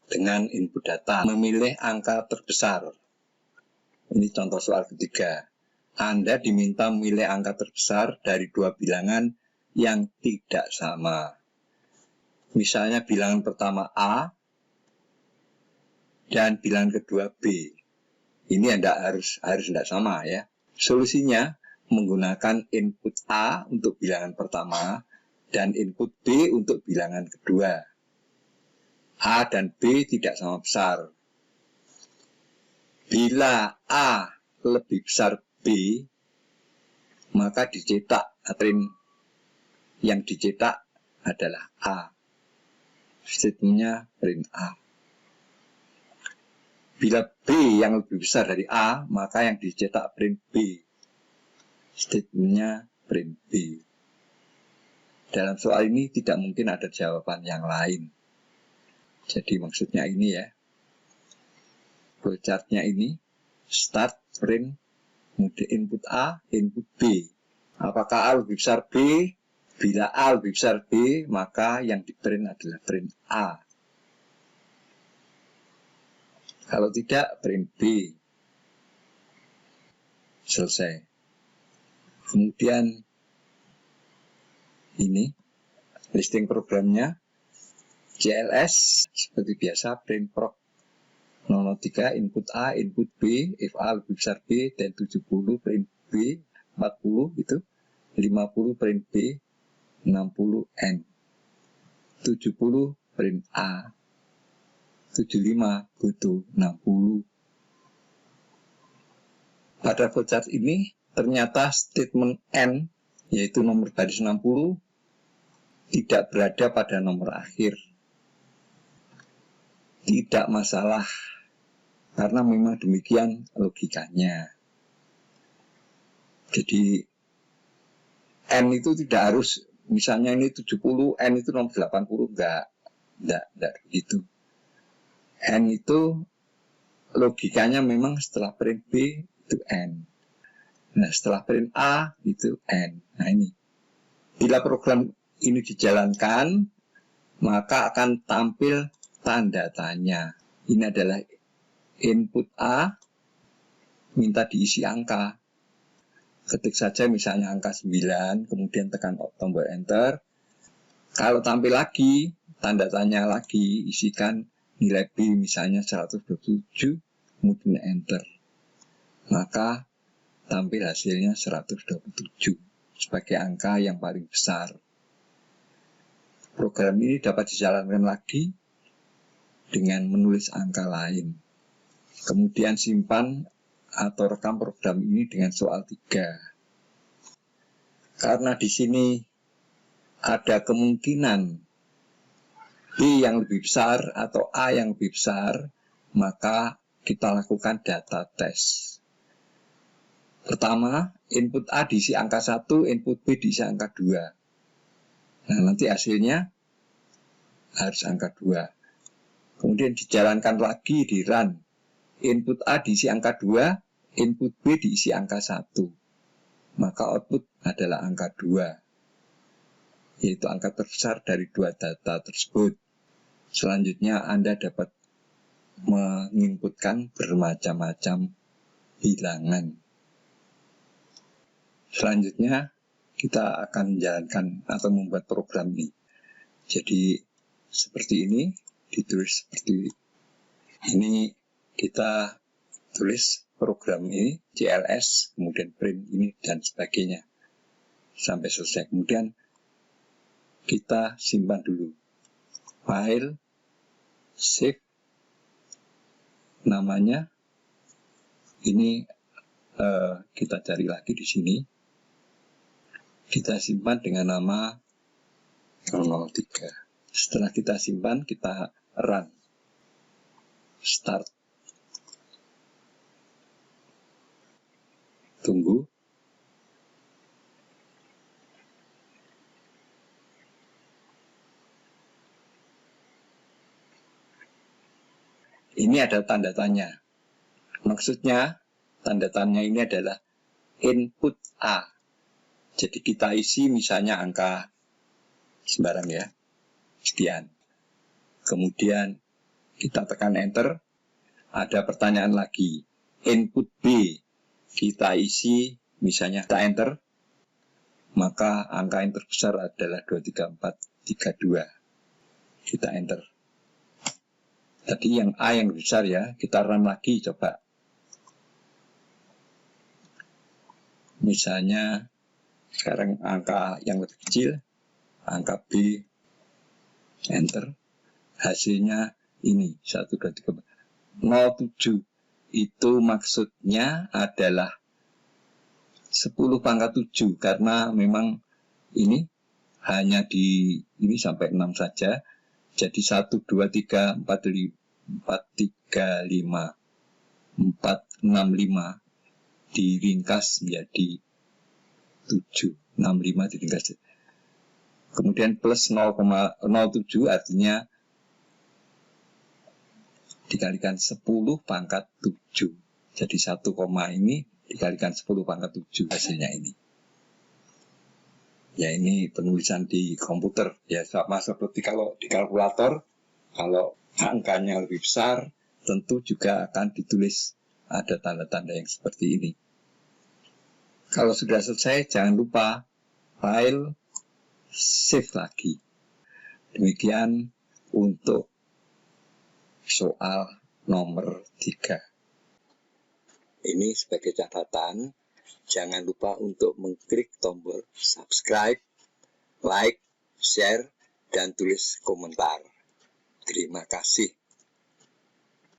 dengan input data, memilih angka terbesar. Ini contoh soal ketiga. Anda diminta memilih angka terbesar dari dua bilangan yang tidak sama. Misalnya bilangan pertama A dan bilangan kedua B. Ini Anda harus tidak sama ya. Solusinya menggunakan input A untuk bilangan pertama dan input B untuk bilangan kedua. A dan B tidak sama besar. Bila A lebih besar B, maka dicetak print yang dicetak adalah A. Statementnya print A. Bila B yang lebih besar dari A, maka yang dicetak print B. Statementnya print B. Dalam soal ini tidak mungkin ada jawaban yang lain. Jadi maksudnya ini ya. Flowchartnya ini start, print, kemudian input A, input B. Apakah A lebih besar B? Bila A lebih besar B, maka yang di print adalah print A. Kalau tidak, print B. Selesai. Kemudian ini listing programnya. CLS seperti biasa print proc 003 input A input B, if A lebih besar B dan 70 print B, 40 itu 50 print B, 60 N, 70 print A, 75 butuh 60. Pada flowchart ini ternyata statement N yaitu nomor baris 60 tidak berada pada nomor akhir. Tidak masalah, karena memang demikian logikanya. Jadi N itu tidak harus, misalnya ini 70, N itu nomor 80, enggak begitu. N itu logikanya memang setelah print B itu N. Nah setelah print A itu N. Nah ini, bila program ini dijalankan, maka akan tampil tanda tanya. Ini adalah input A, minta diisi angka. Ketik saja misalnya angka 9, kemudian tekan tombol enter. Kalau tampil lagi, tanda tanya lagi, isikan nilai B misalnya 127, kemudian enter. Maka tampil hasilnya 127 sebagai angka yang paling besar. Program ini dapat dijalankan lagi dengan menulis angka lain. Kemudian simpan atau rekam program ini dengan soal 3. Karena di sini ada kemungkinan B yang lebih besar atau A yang lebih besar, maka kita lakukan data test. Pertama, input A diisi angka 1, input B diisi angka 2. Nah, nanti hasilnya harus angka 2. Kemudian dijalankan lagi di run. Input A diisi angka 2, input B diisi angka 1. Maka output adalah angka 2. Yaitu angka terbesar dari dua data tersebut. Selanjutnya Anda dapat menginputkan bermacam-macam bilangan. Selanjutnya kita akan menjalankan atau membuat program ini. Jadi seperti ini. Ditulis seperti ini, kita tulis program ini CLS, kemudian print ini dan sebagainya sampai selesai. Kemudian kita simpan dulu, file, save, namanya ini kita cari lagi di sini, kita simpan dengan nama 003. Setelah kita simpan, kita run, start, tunggu, ini ada tanda tanya. Maksudnya tanda tanya ini adalah input A. Jadi kita isi misalnya angka sembarang ya, sekian. Kemudian Kita tekan enter. Ada pertanyaan lagi. Input B kita isi, misalnya kita enter, maka angka yang terbesar adalah 23432. Kita enter. Tadi yang A yang besar ya, kita run lagi coba. Misalnya sekarang angka yang lebih kecil, angka B, enter. Hasilnya ini 1, 2, 3, 07. Itu maksudnya adalah 10 pangkat 7 karena memang ini hanya di ini sampai 6 saja. Jadi 1, 2, 3, 4, 5, 4, 6, 5 diringkas menjadi 7, 65 diringkas. Kemudian plus 0,07 artinya dikalikan 10 pangkat 7. Jadi 1, ini dikalikan 10 pangkat 7 hasilnya ini. Ya ini penulisan di komputer. Ya sama seperti kalau di kalkulator, kalau angkanya lebih besar, tentu juga akan ditulis ada tanda-tanda yang seperti ini. Kalau sudah selesai, jangan lupa file, save lagi. Demikian untuk soal nomor 3. Ini sebagai catatan, jangan lupa untuk mengklik tombol subscribe, like, share, dan tulis komentar. Terima kasih.